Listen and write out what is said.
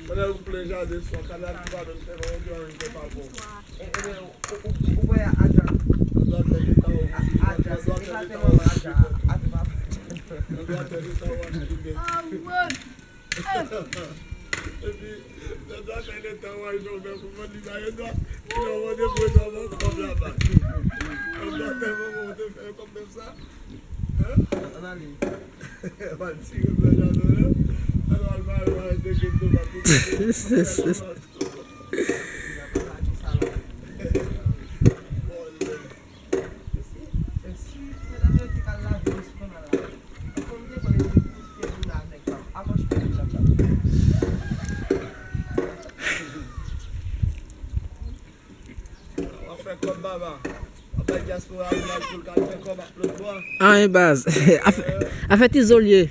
Quando eu planejar desse só cada lado não tem onde eu não tenho favor. O boy aja. Ah, é base. A fait isolé.